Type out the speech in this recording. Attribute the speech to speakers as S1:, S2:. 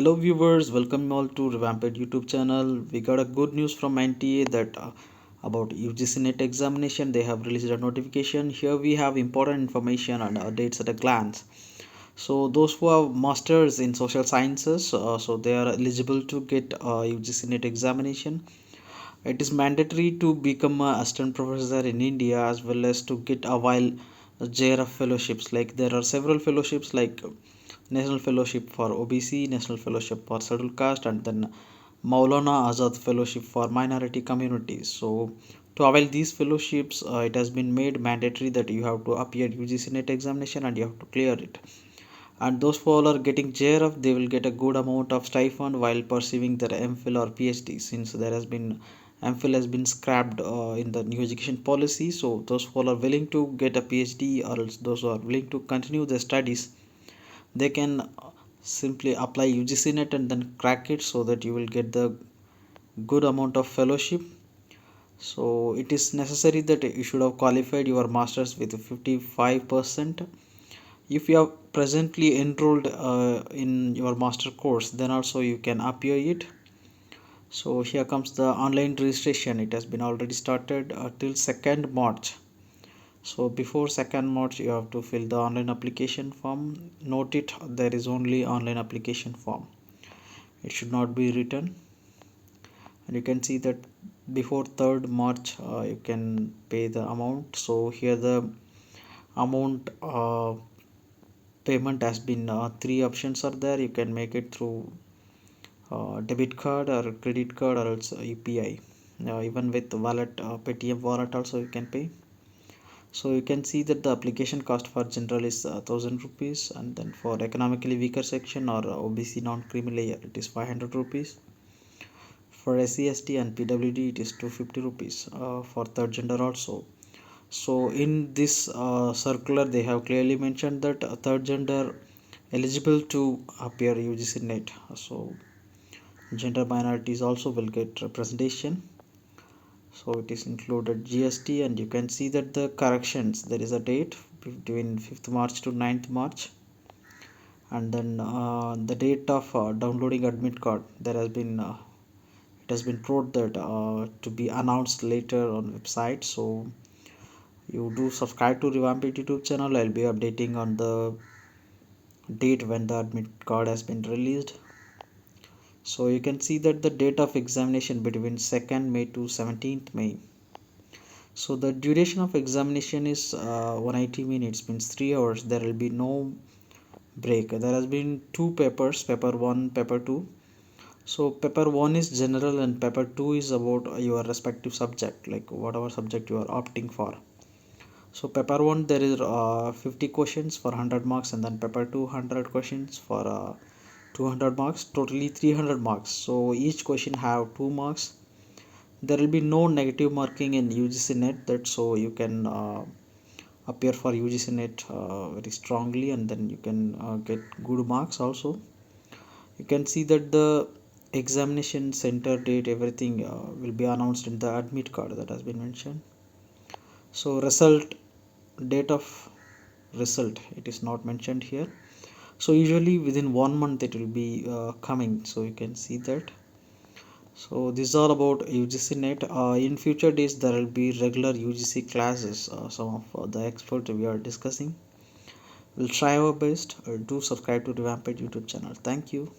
S1: Hello viewers, welcome you all to Revamped YouTube channel. We got a good news from NTA that about UGC NET examination. They have released a notification. Here we have important information and dates at a glance. So those who have masters in social sciences, so they are eligible to get UGC NET examination. It is mandatory to become a assistant professor in India as well as to get a while JRF fellowships. Like there are several fellowships like National Fellowship for OBC, National Fellowship for Scheduled Caste, and then Maulana Azad Fellowship for minority communities. So to avail these fellowships, it has been made mandatory that you have to appear UGC NET examination and you have to clear it. And those who all are getting JRF, they will get a good amount of stipend while pursuing their MPhil or PhD, since there has been MPhil has been scrapped in the new education policy. So those who all are willing to get a PhD, or else those who are willing to continue their studies, they can simply apply UGC NET and then crack it, so that you will get the good amount of fellowship. So it is necessary that you should have qualified your masters with 55%. If you are presently enrolled in your master course, then also you can appear it. So here comes the online registration. It has been already started till 2nd March. So before 2nd March, you have to fill the online application form. Note it, there is only online application form. It should not be written. And you can see that before 3rd March, you can pay the amount. So here the amount payment has been three options are there. You can make it through debit card or credit card or else UPI. Even with wallet, Paytm wallet also you can pay. So you can see that the application cost for general is 1000 rupees, and then for economically weaker section or OBC non-creamy layer it is 500 rupees. For SC/ST and PWD it is 250 rupees for third gender also. So in this circular they have clearly mentioned that third gender eligible to appear UGC NET. So gender minorities also will get representation. So it is included GST, and you can see that the corrections, there is a date between 5th March to 9th March, and then the date of downloading admit card, there has been it has been told that to be announced later on website. So you do subscribe to Revamped YouTube channel. I'll be updating on the date when the admit card has been released. So you can see that the date of examination between 2nd May to 17th May. So the duration of examination is 180 minutes, means 3 hours. There will be no break. There has been two papers, paper 1, paper 2. So paper 1 is general and paper 2 is about your respective subject, like whatever subject you are opting for. So paper 1 there is 50 questions for 100 marks, and then paper 2 100 questions for 200 marks, totally 300 marks. So each question have 2 marks. There will be no negative marking in UGC NET, that so you can appear for UGC NET very strongly, and then you can get good marks also. You can see that the examination center date, everything will be announced in the admit card that has been mentioned. So result, date of result, it is not mentioned here. So usually within 1 month it will be coming, so you can see that. So this is all about UGC NET. In future days there will be regular UGC classes. Some of the experts we are discussing. We'll try our best. Do subscribe to Revamped YouTube channel. Thank you.